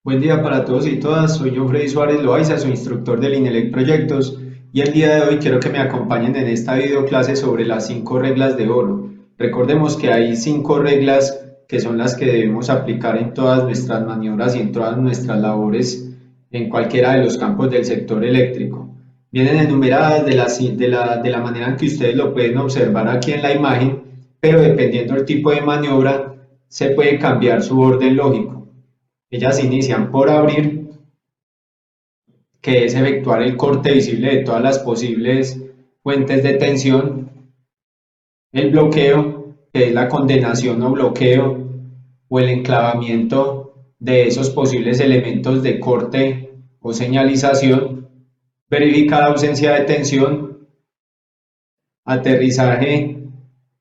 Buen día para todos y todas, soy yo Freddy Suárez Loaiza, su instructor del INELEC Proyectos y el día de hoy quiero que me acompañen en esta videoclase sobre las 5 reglas de oro. Recordemos que hay 5 reglas que son las que debemos aplicar en todas nuestras maniobras y en todas nuestras labores en cualquiera de los campos del sector eléctrico. Vienen enumeradas de la manera en que ustedes lo pueden observar aquí en la imagen, pero dependiendo del tipo de maniobra se puede cambiar su orden lógico. Ellas inician por abrir, que es efectuar el corte visible de todas las posibles fuentes de tensión; el bloqueo, que es la condenación o bloqueo o el enclavamiento de esos posibles elementos de corte o señalización; verificar ausencia de tensión; aterrizaje,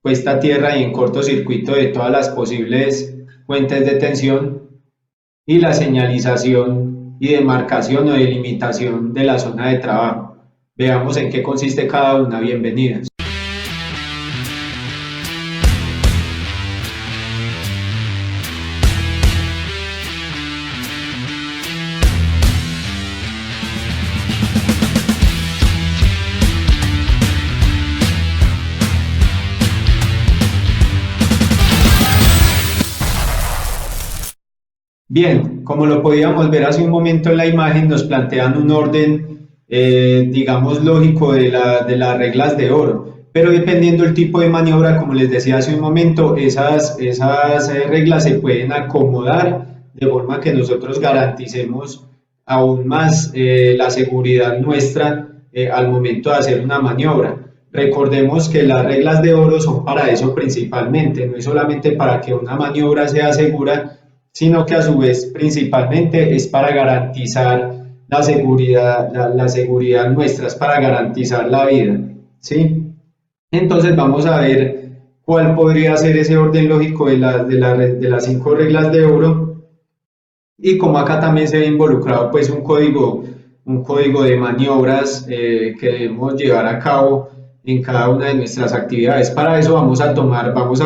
puesta a tierra y en cortocircuito de todas las posibles fuentes de tensión; y la señalización y demarcación o delimitación de la zona de trabajo. Veamos en qué consiste cada una. Bienvenidas. Bien, como lo podíamos ver hace un momento en la imagen, nos plantean un orden, digamos, lógico de las reglas de oro, pero dependiendo del tipo de maniobra, como les decía hace un momento, esas reglas se pueden acomodar de forma que nosotros garanticemos aún más la seguridad nuestra al momento de hacer una maniobra. Recordemos que las reglas de oro son para eso principalmente, no es solamente para que una maniobra sea segura, sino que a su vez principalmente es para garantizar la seguridad nuestra, es para garantizar la vida, ¿sí? Entonces vamos a ver cuál podría ser ese orden lógico de las 5 reglas de oro y cómo acá también se ve involucrado pues un código de maniobras que debemos llevar a cabo en cada una de nuestras actividades. Para eso vamos a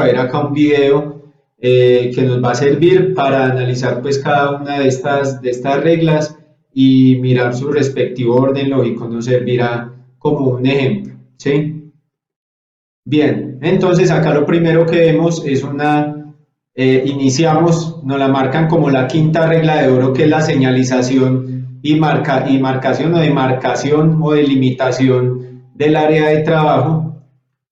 ver acá un video que nos va a servir para analizar pues cada una de estas reglas y mirar su respectivo orden lógico. Nos servirá como un ejemplo, ¿sí? Bien, entonces acá lo primero que vemos es iniciamos, nos la marcan como la quinta regla de oro, que es la señalización y marcación o demarcación o delimitación del área de trabajo,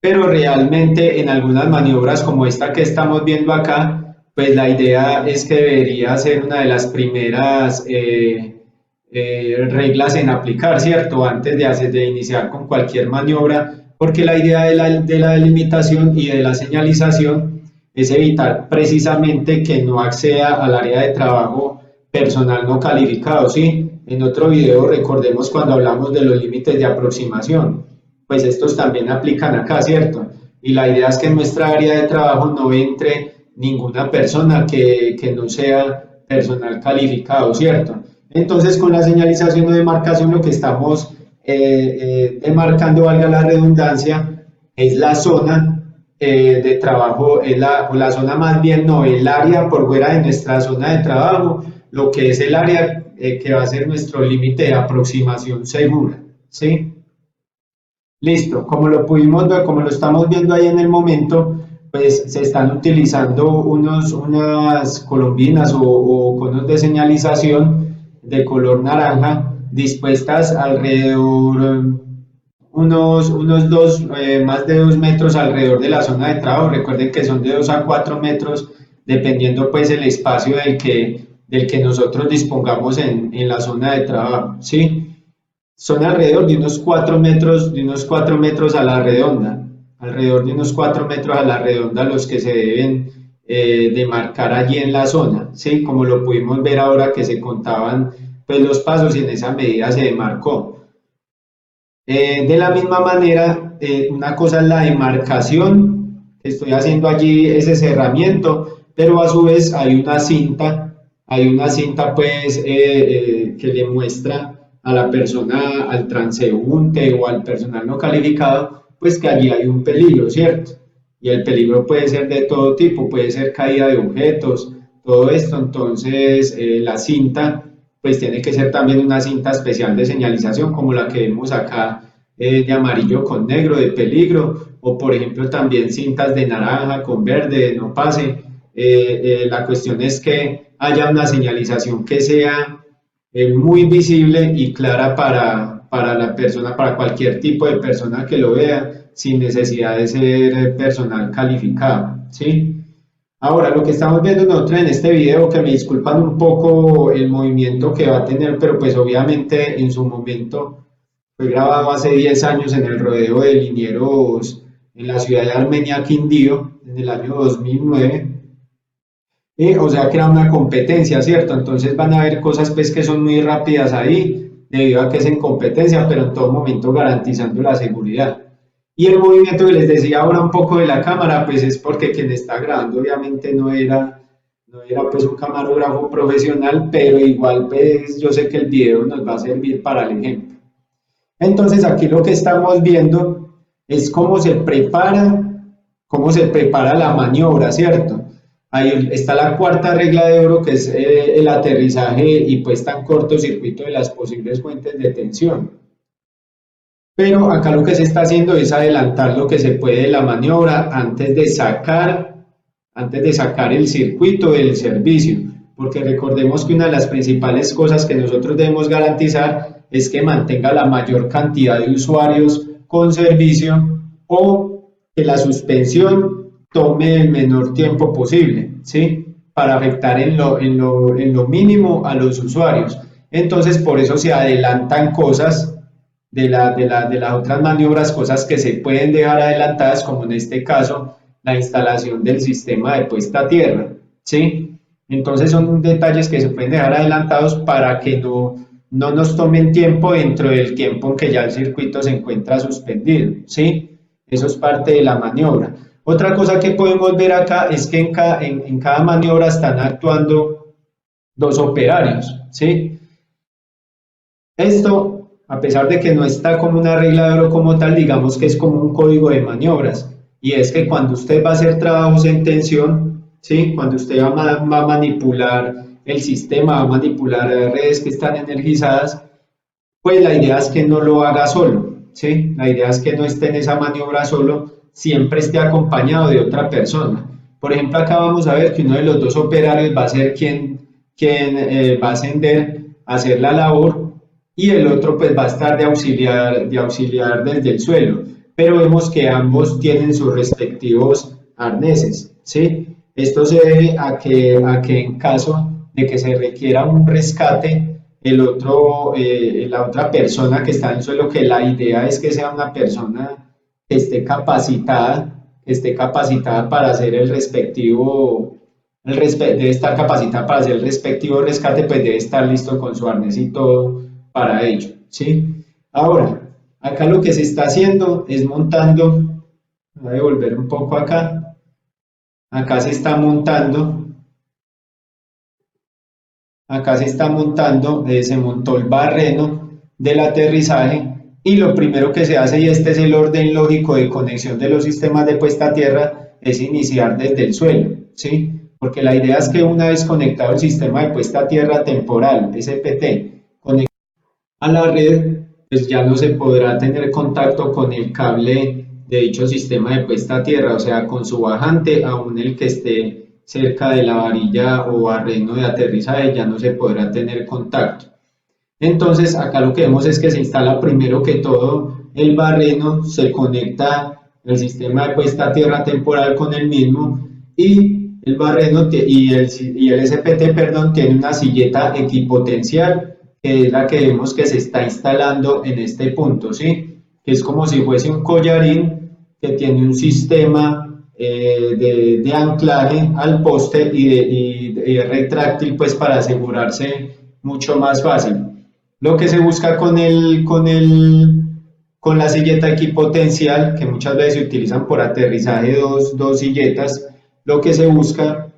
pero realmente en algunas maniobras como esta que estamos viendo acá, pues la idea es que debería ser una de las primeras reglas en aplicar, ¿cierto? Antes de iniciar con cualquier maniobra, porque la idea de la delimitación y de la señalización es evitar precisamente que no acceda al área de trabajo personal no calificado, ¿sí? En otro video recordemos cuando hablamos de los límites de aproximación, pues estos también aplican acá, ¿cierto? Y la idea es que en nuestra área de trabajo no entre ninguna persona que no sea personal calificado, ¿cierto? Entonces, con la señalización o demarcación lo que estamos demarcando, valga la redundancia, es la zona de trabajo, o la zona más bien, no, el área por fuera de nuestra zona de trabajo, lo que es el área que va a ser nuestro límite de aproximación segura, ¿sí? Listo, como lo pudimos ver, como lo estamos viendo ahí en el momento, pues se están utilizando unas colombinas o conos de señalización de color naranja dispuestas alrededor, más de 2 metros alrededor de la zona de trabajo. Recuerden que son de 2 a 4 metros, dependiendo pues el espacio del que nosotros dispongamos en la zona de trabajo, ¿sí? Son alrededor de unos 4 metros a la redonda, alrededor de unos 4 metros a la redonda los que se deben demarcar allí en la zona, ¿sí? Como lo pudimos ver ahora que se contaban pues los pasos y en esa medida se demarcó. De la misma manera, una cosa es la demarcación, estoy haciendo allí ese cerramiento, pero a su vez hay una cinta pues que le muestra a la persona, al transeúnte o al personal no calificado, pues que allí hay un peligro, ¿cierto? Y el peligro puede ser de todo tipo, puede ser caída de objetos, todo esto. Entonces la cinta pues tiene que ser también una cinta especial de señalización como la que vemos acá, de amarillo con negro de peligro, o por ejemplo también cintas de naranja con verde de no pase. La cuestión es que haya una señalización que sea muy visible y clara para la persona, para cualquier tipo de persona que lo vea, sin necesidad de ser personal calificado, ¿sí? Ahora, lo que estamos viendo nosotros en este video, que me disculpan un poco el movimiento que va a tener, pero pues obviamente en su momento fue grabado hace 10 años en el rodeo de linieros en la ciudad de Armenia, Quindío, en el año 2009. O sea que era una competencia, ¿cierto? Entonces van a haber cosas pues que son muy rápidas ahí, debido a que es en competencia, pero en todo momento garantizando la seguridad. Y el movimiento que les decía ahora un poco de la cámara, pues es porque quien está grabando obviamente no era pues un camarógrafo profesional, pero igual pues yo sé que el video nos va a servir para el ejemplo. Entonces aquí lo que estamos viendo es cómo se prepara la maniobra, ¿cierto? Ahí está la cuarta regla de oro, que es el aterrizaje y puesta en cortocircuito de las posibles fuentes de tensión. Pero acá lo que se está haciendo es adelantar lo que se puede de la maniobra antes de sacar el circuito del servicio, porque recordemos que una de las principales cosas que nosotros debemos garantizar es que mantenga la mayor cantidad de usuarios con servicio, o que la suspensión tome el menor tiempo posible, ¿sí? Para afectar en lo mínimo a los usuarios. Entonces, por eso se adelantan cosas de las otras maniobras, cosas que se pueden dejar adelantadas, como en este caso la instalación del sistema de puesta a tierra, ¿sí? Entonces son detalles que se pueden dejar adelantados para que no nos tomen tiempo dentro del tiempo en que ya el circuito se encuentra suspendido, ¿sí? Eso es parte de la maniobra. Otra cosa que podemos ver acá es que en cada maniobra están actuando dos operarios, ¿sí? Esto, a pesar de que no está como una regla de oro como tal, digamos que es como un código de maniobras, y es que cuando usted va a hacer trabajos en tensión, ¿sí? Cuando usted va a manipular el sistema, va a manipular redes que están energizadas, pues la idea es que no lo haga solo, ¿sí? La idea es que no esté en esa maniobra solo, siempre esté acompañado de otra persona. Por ejemplo, acá vamos a ver que uno de los dos operarios va a ser quien va a ascender a hacer la labor, y el otro pues va a estar de auxiliar desde el suelo, pero vemos que ambos tienen sus respectivos arneses, ¿sí? Esto se debe a que en caso de que se requiera un rescate, la otra persona que está en el suelo, que la idea es que sea una persona que esté capacitada para hacer debe estar capacitada para hacer el respectivo rescate, pues debe estar listo con su arnés y todo para ello, ¿sí? Ahora, acá lo que se está haciendo es montando, voy a devolver un poco acá se está montando, se montó el barreno del aterrizaje, y lo primero que se hace, y este es el orden lógico de conexión de los sistemas de puesta a tierra, es iniciar desde el suelo, ¿sí? Porque la idea es que una vez conectado el sistema de puesta a tierra temporal, SPT, a la red, pues ya no se podrá tener contacto con el cable de dicho sistema de puesta a tierra, o sea, con su bajante, aún el que esté cerca de la varilla o barreno de aterrizaje, ya no se podrá tener contacto. Entonces, acá lo que vemos es que se instala primero que todo el barreno, se conecta el sistema de puesta a tierra temporal con el mismo, y el barreno y el SPT, perdón, tiene una silleta equipotencial, que es la que vemos que se está instalando en este punto, ¿sí? Que es como si fuese un collarín que tiene un sistema de anclaje al poste y retráctil, pues para asegurarse mucho más fácil. Lo que se busca con la silleta equipotencial, que muchas veces se utilizan por aterrizaje, dos silletas, lo que se busca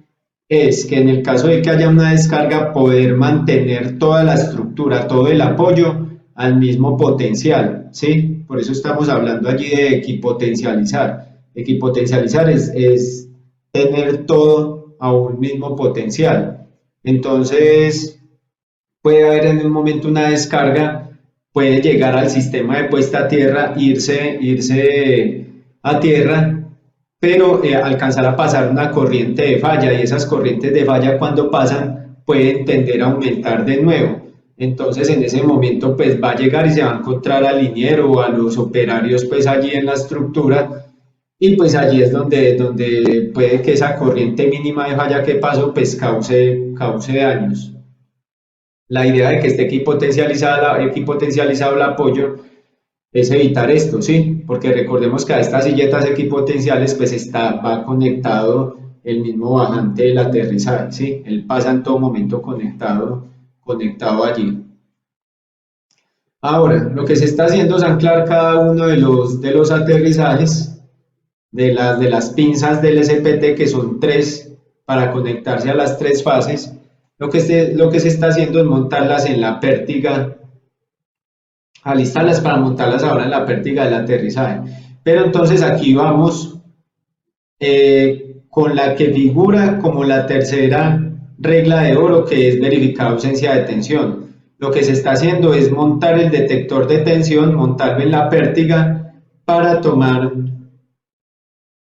es que en el caso de que haya una descarga, poder mantener toda la estructura, todo el apoyo al mismo potencial, ¿sí? Por eso estamos hablando allí de equipotencializar. Equipotencializar es tener todo a un mismo potencial. Entonces, puede haber en un momento una descarga, puede llegar al sistema de puesta a tierra, irse a tierra, pero alcanzar a pasar una corriente de falla, y esas corrientes de falla cuando pasan pueden tender a aumentar de nuevo. Entonces en ese momento pues va a llegar y se va a encontrar al liniero o a los operarios pues allí en la estructura, y pues allí es donde puede que esa corriente mínima de falla que pasó pues cause daños. La idea de que esté equipotencializado el apoyo es evitar esto, ¿sí? Porque recordemos que a estas silletas equipotenciales pues va conectado el mismo bajante del aterrizaje, ¿sí? Él pasa en todo momento conectado allí. Ahora, lo que se está haciendo es anclar cada uno de los aterrizajes de las pinzas del SPT, que son 3 para conectarse a las 3 fases. Lo que se está haciendo es montarlas en la pértiga, alistarlas para montarlas ahora en la pértiga del aterrizaje. Pero entonces aquí vamos con la que figura como la tercera regla de oro, que es verificar ausencia de tensión. Lo que se está haciendo es montar el detector de tensión, montarlo en la pértiga para tomar,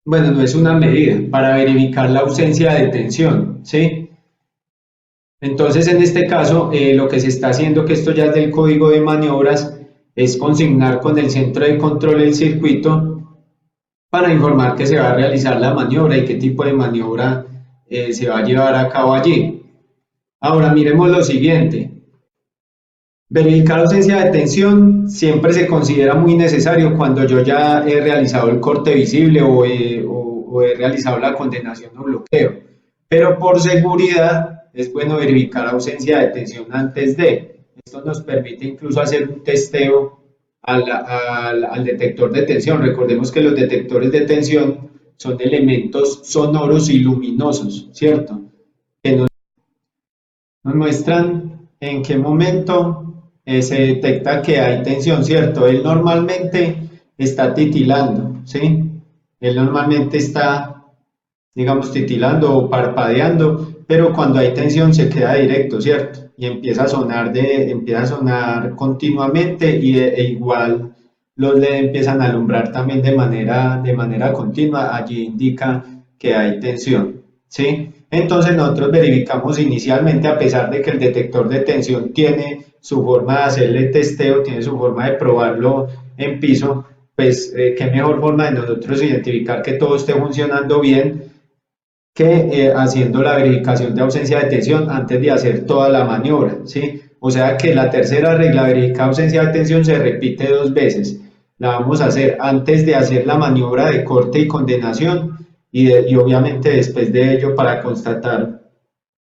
bueno, no es una medida, para verificar la ausencia de tensión, ¿sí? Entonces, en este caso, lo que se está haciendo, que esto ya es del código de maniobras, es consignar con el centro de control el circuito para informar que se va a realizar la maniobra y qué tipo de maniobra se va a llevar a cabo allí. Ahora miremos lo siguiente. Verificar ausencia de tensión siempre se considera muy necesario cuando yo ya he realizado el corte visible o he realizado la condenación o bloqueo. Pero por seguridad es bueno verificar ausencia de tensión antes de. Esto nos permite incluso hacer un testeo al detector de tensión. Recordemos que los detectores de tensión son elementos sonoros y luminosos, ¿cierto? Que nos muestran en qué momento se detecta que hay tensión, ¿cierto? Él normalmente está titilando, ¿sí? Él normalmente está, digamos, titilando o parpadeando, pero cuando hay tensión se queda directo, ¿cierto? Y empieza a sonar continuamente, e igual los LED empiezan a alumbrar también de manera continua. Allí indica que hay tensión, ¿sí? Entonces nosotros verificamos inicialmente, a pesar de que el detector de tensión tiene su forma de hacerle testeo, tiene su forma de probarlo en piso, pues qué mejor forma de nosotros identificar que todo esté funcionando bien que haciendo la verificación de ausencia de tensión antes de hacer toda la maniobra, ¿sí? O sea que la tercera regla, verificar ausencia de tensión, se repite 2 veces. La vamos a hacer antes de hacer la maniobra de corte y condenación, y obviamente después de ello para constatar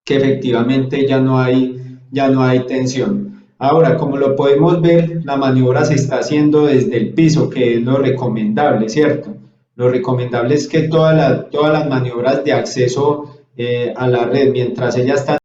que efectivamente ya no hay tensión. Ahora, como lo podemos ver, la maniobra se está haciendo desde el piso, que es lo recomendable, ¿cierto? Lo recomendable es que todas las maniobras de acceso a la red, mientras ella está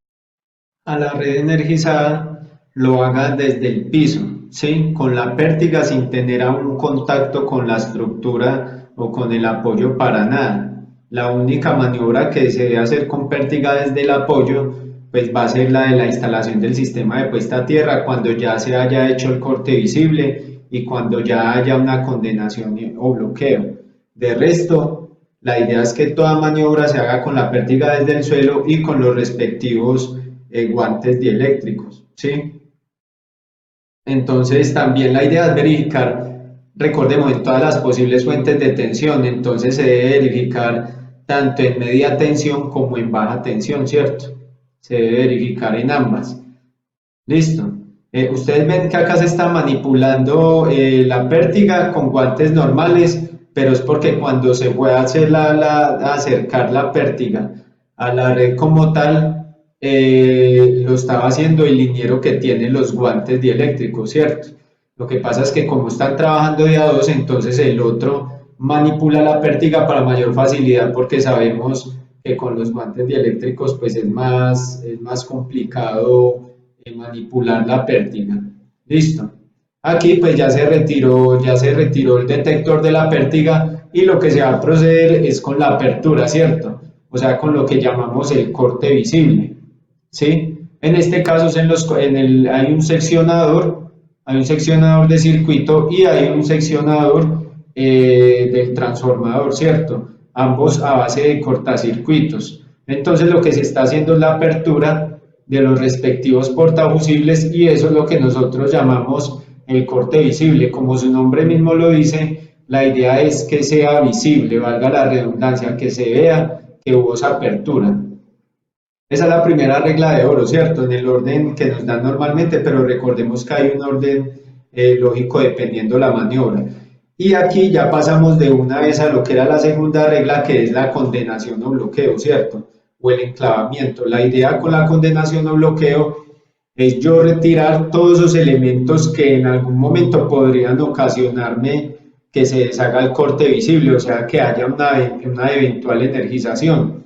a la red energizada, lo haga desde el piso, ¿sí? Con la pértiga, sin tener un contacto con la estructura o con el apoyo para nada. La única maniobra que se debe hacer con pértiga desde el apoyo pues va a ser la de la instalación del sistema de puesta a tierra, cuando ya se haya hecho el corte visible y cuando ya haya una condenación o bloqueo. De resto, la idea es que toda maniobra se haga con la pértiga desde el suelo y con los respectivos guantes dieléctricos, ¿sí? Entonces también la idea es verificar, recordemos, en todas las posibles fuentes de tensión. Entonces se debe verificar tanto en media tensión como en baja tensión, ¿cierto? Se debe verificar en ambas. Listo. Ustedes ven que acá se está manipulando la pértiga con guantes normales, pero es porque cuando se fue a hacer acercar la pértiga a la red como tal, lo estaba haciendo el liniero que tiene los guantes dieléctricos, ¿cierto? Lo que pasa es que como están trabajando de a dos, entonces el otro manipula la pértiga para mayor facilidad, porque sabemos que con los guantes dieléctricos pues es más complicado manipular la pértiga. Listo. Aquí pues ya se retiró el detector de la pértiga, y lo que se va a proceder es con la apertura, ¿cierto? o sea, con lo que llamamos el corte visible, ¿sí? En este caso hay un seccionador de circuito y hay un seccionador del transformador, ¿cierto? Ambos a base de cortacircuitos. Entonces lo que se está haciendo es la apertura de los respectivos portafusibles y eso es lo que nosotros llamamos el corte visible. Como su nombre mismo lo dice, la idea es que sea visible, valga la redundancia, que se vea que hubo esa apertura. Esa es la primera regla de oro, ¿cierto? En el orden que nos dan normalmente, pero recordemos que hay un orden lógico dependiendo la maniobra. Y aquí ya pasamos de una vez a lo que era la segunda regla, que es la condenación o bloqueo, ¿cierto? O el enclavamiento. La idea con la condenación o bloqueo es yo retirar todos esos elementos que en algún momento podrían ocasionarme que se deshaga el corte visible, o sea, que haya una eventual energización.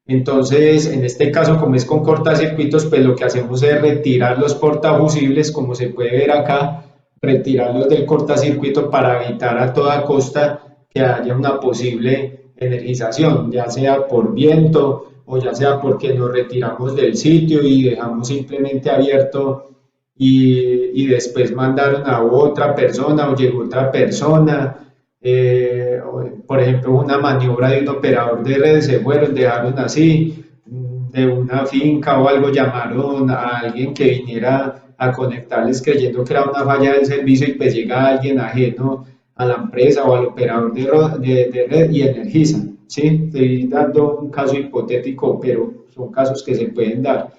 Entonces, en este caso, como es con cortacircuitos, pues lo que hacemos es retirar los portafusibles, como se puede ver acá, retirarlos del cortacircuito para evitar a toda costa que haya una posible energización, ya sea por viento o ya sea porque nos retiramos del sitio y dejamos simplemente abierto después mandaron a otra persona o llegó otra persona. Por ejemplo, una maniobra de un operador de redes se fueron, dejaron así, de una finca o algo, llamaron a alguien que viniera a conectarles creyendo que era una falla del servicio y pues llega alguien ajeno a la empresa o al operador de red y energizan, ¿sí? Estoy dando un caso hipotético, pero son casos que se pueden dar.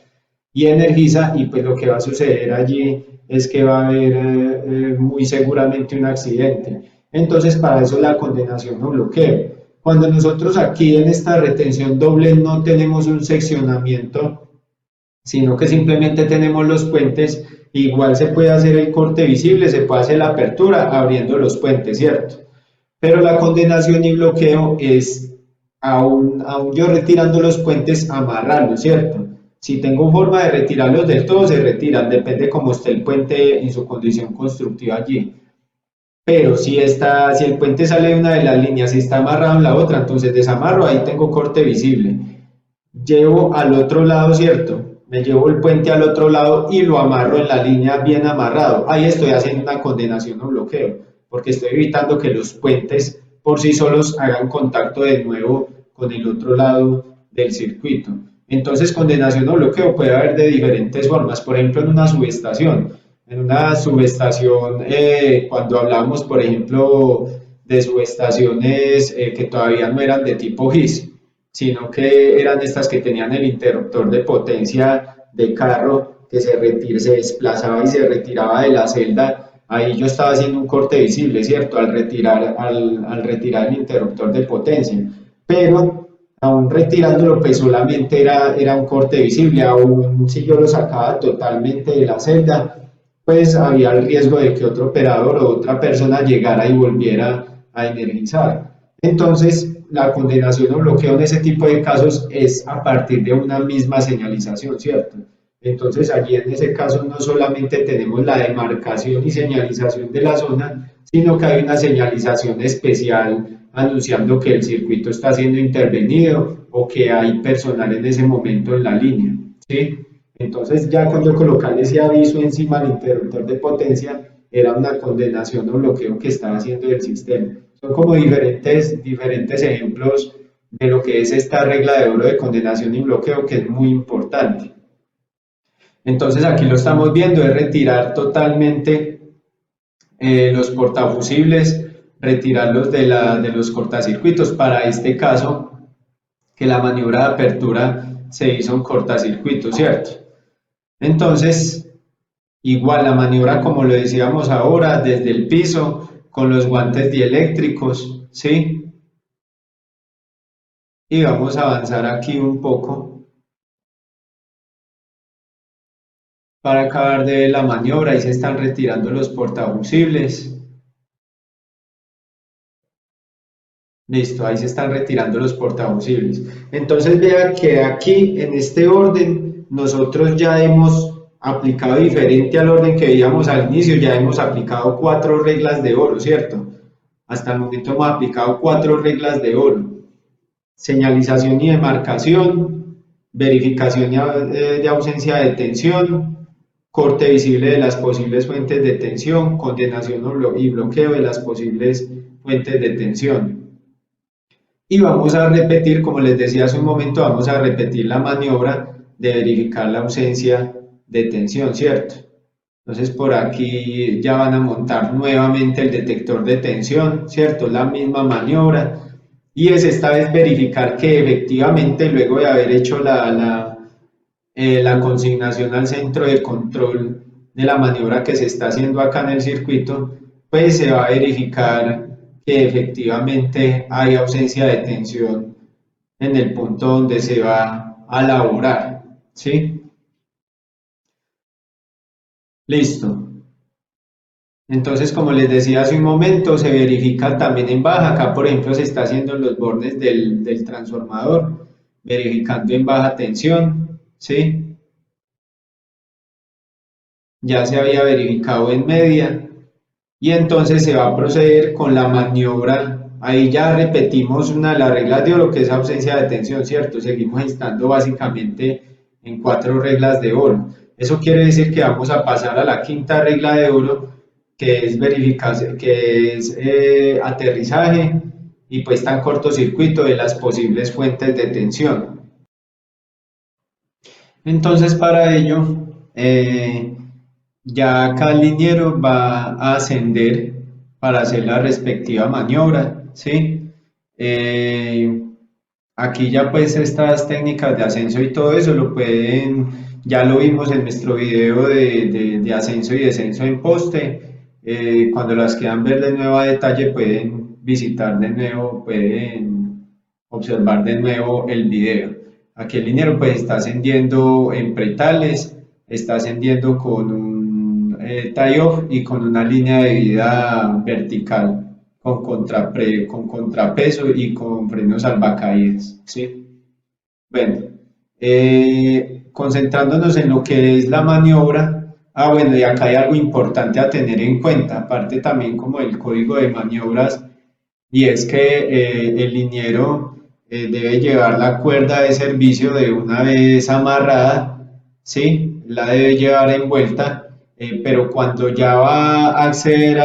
Y energiza y pues lo que va a suceder allí es que va a haber muy seguramente un accidente. Entonces, para eso la condenación o bloqueo. Cuando nosotros aquí en esta retención doble no tenemos un seccionamiento, sino que simplemente tenemos los puentes, igual se puede hacer el corte visible, se puede hacer la apertura abriendo los puentes, ¿cierto? Pero la condenación y bloqueo es, aún yo retirando los puentes, amarrarlos, ¿cierto? Si tengo forma de retirarlos del todo, se retiran, depende cómo esté el puente en su condición constructiva allí. Pero si el puente sale de una de las líneas y está amarrado en la otra, entonces desamarro, ahí tengo corte visible. Llevo al otro lado, ¿cierto? Me llevo el puente al otro lado y lo amarro en la línea bien amarrado. Ahí estoy haciendo una condenación o bloqueo, porque estoy evitando que los puentes por sí solos hagan contacto de nuevo con el otro lado del circuito. Entonces, condenación o bloqueo puede haber de diferentes formas. Por ejemplo, en una subestación. En una subestación, cuando hablamos, por ejemplo, de subestaciones que todavía no eran de tipo GIS, sino que eran estas que tenían el interruptor de potencia de carro que se desplazaba y se retiraba de la celda. Ahí yo estaba haciendo un corte visible, ¿cierto? Al retirar el interruptor de potencia. Pero aún retirándolo, pues solamente era un corte visible. Aún si yo lo sacaba totalmente de la celda, pues había el riesgo de que otro operador o otra persona llegara y volviera a energizar. Entonces, la condenación o bloqueo en ese tipo de casos es a partir de una misma señalización, ¿cierto? Entonces, allí en ese caso no solamente tenemos la demarcación y señalización de la zona, sino que hay una señalización especial anunciando que el circuito está siendo intervenido o que hay personal en ese momento en la línea, ¿sí? Entonces, ya cuando colocarle ese aviso encima del interruptor de potencia, era una condenación o bloqueo que estaba haciendo el sistema. Son como diferentes ejemplos de lo que es esta regla de oro de condenación y bloqueo, que es muy importante. Entonces, aquí lo estamos viendo, es retirar totalmente los portafusibles, retirarlos de los cortacircuitos. Para este caso, que la maniobra de apertura se hizo en cortacircuito, ¿cierto? Entonces, igual la maniobra como lo decíamos ahora, desde el piso, con los guantes dieléctricos, ¿sí? Y vamos a avanzar aquí un poco para acabar de ver la maniobra. Ahí se están retirando los portafusibles. Listo, ahí se están retirando los portafusibles. Entonces vea que aquí en este orden nosotros ya hemos aplicado diferente al orden que veíamos al inicio, ya hemos aplicado 4 reglas de oro, ¿cierto? Hasta el momento hemos aplicado 4 reglas de oro. señalización y demarcación, verificación de ausencia de tensión, corte visible de las posibles fuentes de tensión, condenación y bloqueo de las posibles fuentes de tensión. Y vamos a repetir, como les decía hace un momento, vamos a repetir la maniobra de verificar la ausencia de tensión, ¿cierto? Entonces por aquí ya van a montar nuevamente el detector de tensión, ¿cierto? La misma maniobra. Y es esta vez verificar que efectivamente luego de haber hecho la consignación al centro de control de la maniobra que se está haciendo acá en el circuito, pues se va a verificar que efectivamente hay ausencia de tensión en el punto donde se va a laborar, ¿sí? Listo. Entonces, como les decía hace un momento, se verifica también en baja. Acá, por ejemplo, se está haciendo en los bornes del transformador, verificando en baja tensión, ¿sí? Ya se había verificado en media y entonces se va a proceder con la maniobra. Ahí ya repetimos una de las reglas de oro que es ausencia de tensión, ¿cierto? Seguimos estando básicamente en 4 reglas de oro. Eso quiere decir que vamos a pasar a la quinta regla de oro, que es verificación, que es aterrizaje y puesta en cortocircuito de las posibles fuentes de tensión. Entonces, para ello, ya acá el liniero va a ascender para hacer la respectiva maniobra, ¿sí? Eh, Aquí ya pues estas técnicas de ascenso y todo eso lo pueden, ya lo vimos en nuestro video de ascenso y descenso en poste. Cuando las quieran ver de nuevo a detalle pueden visitar de nuevo, pueden observar de nuevo el video. Aquí el liniero pues está ascendiendo en pretales, está ascendiendo con un tie-off y con una línea de vida vertical con contrapeso y con frenos salvacaídas, ¿sí? Bueno, concentrándonos en lo que es la maniobra, bueno, y acá hay algo importante a tener en cuenta, aparte también como el código de maniobras, y es que el liniero debe llevar la cuerda de servicio de una vez amarrada, ¿sí? La debe llevar envuelta, pero cuando ya va a acceder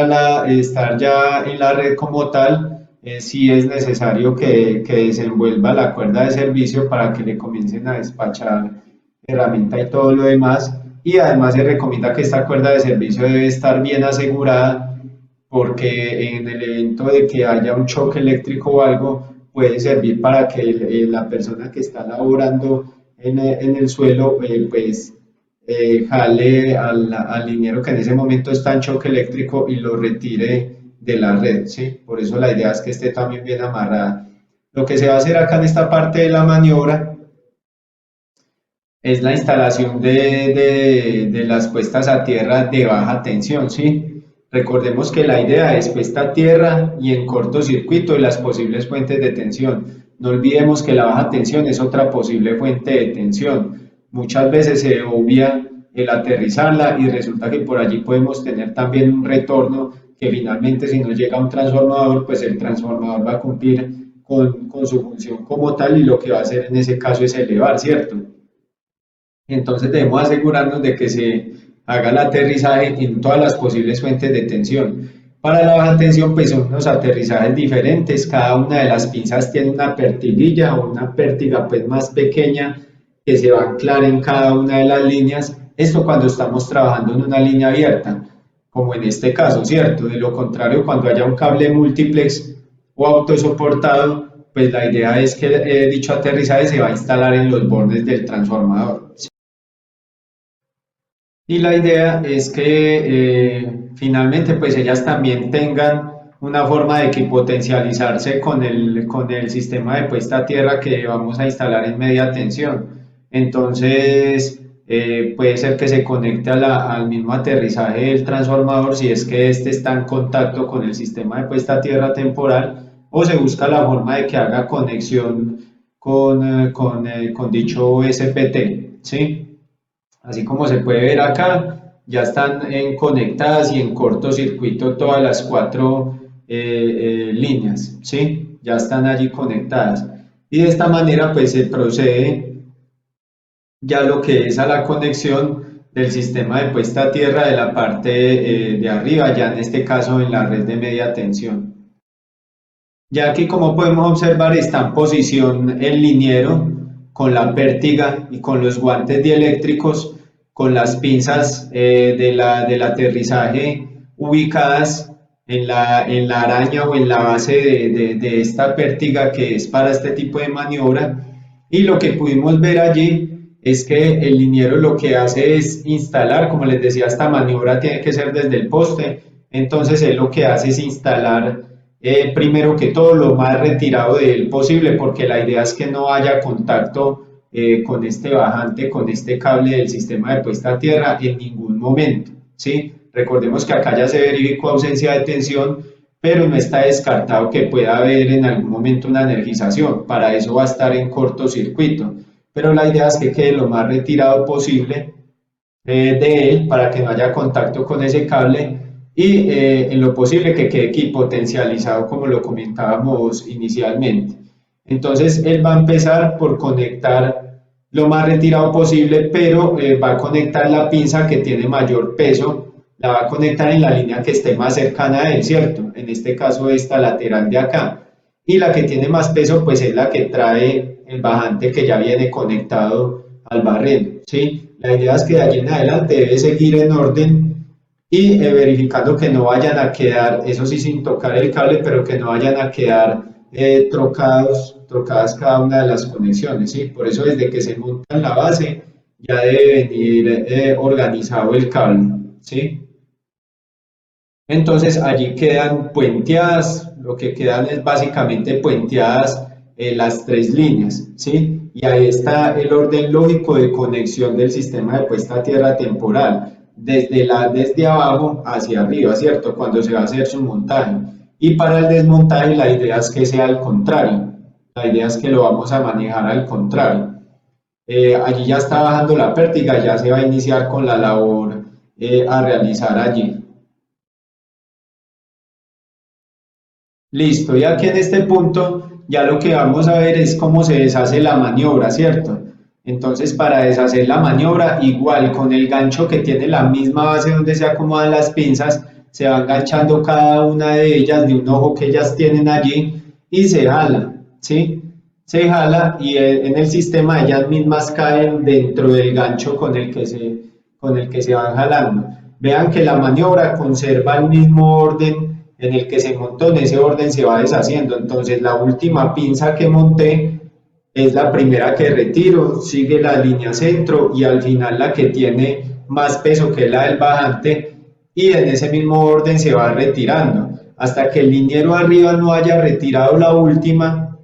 estar ya en la red como tal, sí es necesario que desenvuelva la cuerda de servicio para que le comiencen a despachar herramienta y todo lo demás. Y además se recomienda que esta cuerda de servicio debe estar bien asegurada porque en el evento de que haya un choque eléctrico o algo, puede servir para que la persona que está laborando en el suelo, pues jale al liniero que en ese momento está en choque eléctrico y lo retire de la red, ¿sí? Por eso la idea es que esté también bien amarrada. Lo que se va a hacer acá en esta parte de la maniobra es la instalación de las puestas a tierra de baja tensión, ¿sí? Recordemos que la idea es puesta a tierra y en cortocircuito de las posibles fuentes de tensión. No olvidemos que la baja tensión es otra posible fuente de tensión. Muchas veces se obvia el aterrizarla y resulta que por allí podemos tener también un retorno que finalmente si nos llega a un transformador, pues el transformador va a cumplir con su función como tal y lo que va a hacer en ese caso es elevar, ¿cierto? Entonces debemos asegurarnos de que se haga el aterrizaje en todas las posibles fuentes de tensión. Para la baja tensión pues son unos aterrizajes diferentes, cada una de las pinzas tiene una pertiguilla o una pértiga pues más pequeña que se va a anclar en cada una de las líneas, esto cuando estamos trabajando en una línea abierta, como en este caso, ¿cierto? De lo contrario, cuando haya un cable múltiplex o autosoportado, pues la idea es que dicho aterrizaje se va a instalar en los bordes del transformador. Y la idea es que finalmente pues ellas también tengan una forma de que potencializarse con el sistema de puesta a tierra que vamos a instalar en media tensión. Entonces puede ser que se conecte al mismo aterrizaje del transformador si es que éste está en contacto con el sistema de puesta a tierra temporal o se busca la forma de que haga conexión con dicho SPT, ¿sí? Así como se puede ver acá, ya están conectadas y en cortocircuito todas las 4 líneas, ¿sí? Ya están allí conectadas. y de esta manera pues se procede ya lo que es a la conexión del sistema de puesta a tierra de la parte de arriba, ya en este caso en la red de media tensión. Ya aquí, como podemos observar, está en posición el liniero con la pértiga y con los guantes dieléctricos, con las pinzas del aterrizaje ubicadas en la araña o en la base de esta pértiga que es para este tipo de maniobra. Y lo que pudimos ver allí es que el liniero lo que hace es instalar, como les decía, esta maniobra tiene que ser desde el poste, entonces él lo que hace es instalar primero que todo lo más retirado de él posible, porque la idea es que no haya contacto con este bajante, con este cable del sistema de puesta a tierra en ningún momento, ¿sí? Recordemos que acá ya se verificó ausencia de tensión, pero no está descartado que pueda haber en algún momento una energización, para eso va a estar en cortocircuito, pero la idea es que quede lo más retirado posible de él para que no haya contacto con ese cable y en lo posible que quede equipotencializado como lo comentábamos inicialmente. Entonces él va a empezar por conectar lo más retirado posible, pero va a conectar la pinza que tiene mayor peso, la va a conectar en la línea que esté más cercana a él, ¿cierto? En este caso esta lateral de acá. Y la que tiene más peso pues es la que trae el bajante que ya viene conectado al barreno, ¿sí? La idea es que de allí en adelante debe seguir en orden y verificando que no vayan a quedar, eso sí sin tocar el cable, pero que no vayan a quedar trocadas cada una de las conexiones, ¿sí? Por eso desde que se monta en la base ya debe venir organizado el cable, ¿sí? Entonces allí quedan puenteadas, lo que quedan es básicamente puenteadas las tres líneas, ¿sí? Y ahí está el orden lógico de conexión del sistema de puesta a tierra temporal, desde abajo hacia arriba, ¿cierto? Cuando se va a hacer su montaje. Y para el desmontaje la idea es que sea al contrario, la idea es que lo vamos a manejar al contrario. Allí ya está bajando la pértiga, ya se va a iniciar con la labor a realizar allí. Listo, y aquí en este punto ya lo que vamos a ver es cómo se deshace la maniobra, ¿cierto? Entonces, para deshacer la maniobra, igual con el gancho que tiene la misma base donde se acomodan las pinzas, se va enganchando cada una de ellas de un ojo que ellas tienen allí y se jala, ¿sí? Se jala y en el sistema ellas mismas caen dentro del gancho con el que se van jalando. Vean que la maniobra conserva el mismo orden en el que se montó, en ese orden se va deshaciendo. Entonces la última pinza que monté es la primera que retiro, sigue la línea centro y al final la que tiene más peso que la del bajante y en ese mismo orden se va retirando hasta que el liniero arriba no haya retirado la última.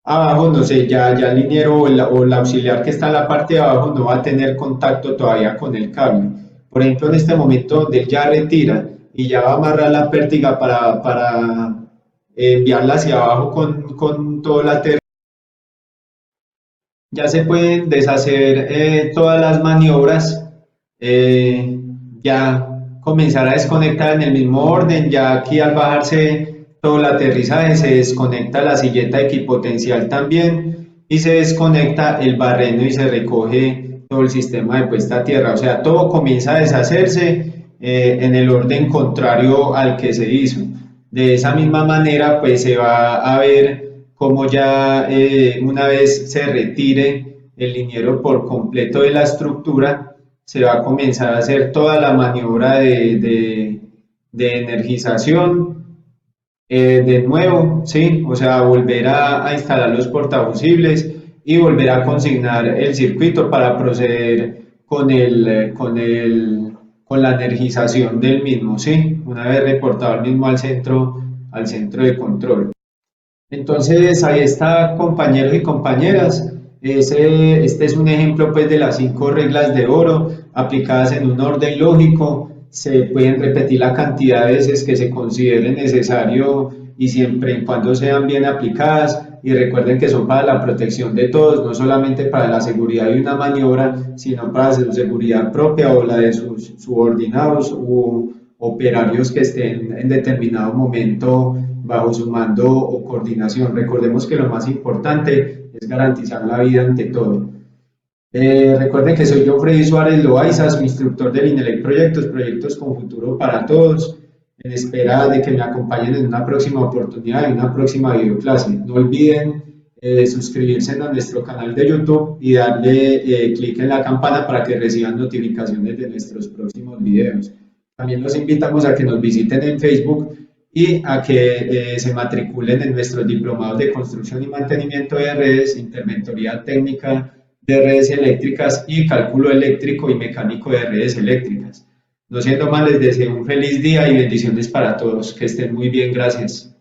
Abajo, no sé, ya el liniero o el auxiliar que está en la parte de abajo no va a tener contacto todavía con el cable. Por ejemplo, en este momento donde él ya retira y ya va a amarrar la pértiga para enviarla hacia abajo con todo la tierra, ya se pueden deshacer todas las maniobras, ya comenzar a desconectar en el mismo orden, ya aquí al bajarse todo el aterrizaje se desconecta la silleta equipotencial también y se desconecta el barreno y se recoge todo el sistema de puesta a tierra, o sea, todo comienza a deshacerse en el orden contrario al que se hizo. De esa misma manera, pues se va a ver cómo ya una vez se retire el liniero por completo de la estructura, se va a comenzar a hacer toda la maniobra de energización de nuevo, ¿sí? O sea, volver a instalar los portafusibles y volver a consignar el circuito para proceder con la energización del mismo, ¿sí? Una vez reportado el mismo al centro de control. Entonces, ahí está, compañeros y compañeras. Este es un ejemplo pues, de las 5 reglas de oro aplicadas en un orden lógico. Se pueden repetir la cantidad de veces que se considere necesario y siempre y cuando sean bien aplicadas. Y recuerden que son para la protección de todos, no solamente para la seguridad de una maniobra, sino para su seguridad propia o la de sus subordinados u operarios que estén en determinado momento bajo su mando o coordinación. Recordemos que lo más importante es garantizar la vida ante todo. Recuerden que soy yo, Freddy Suárez Loaiza, su instructor del INELEC Proyectos, proyectos con futuro para todos, en espera de que me acompañen en una próxima oportunidad y una próxima videoclase. No olviden suscribirse a nuestro canal de YouTube y darle clic en la campana para que reciban notificaciones de nuestros próximos videos. También los invitamos a que nos visiten en Facebook y a que se matriculen en nuestros diplomados de construcción y mantenimiento de redes, interventoría técnica de redes eléctricas y cálculo eléctrico y mecánico de redes eléctricas. No siendo más, les deseo un feliz día y bendiciones para todos. Que estén muy bien, gracias.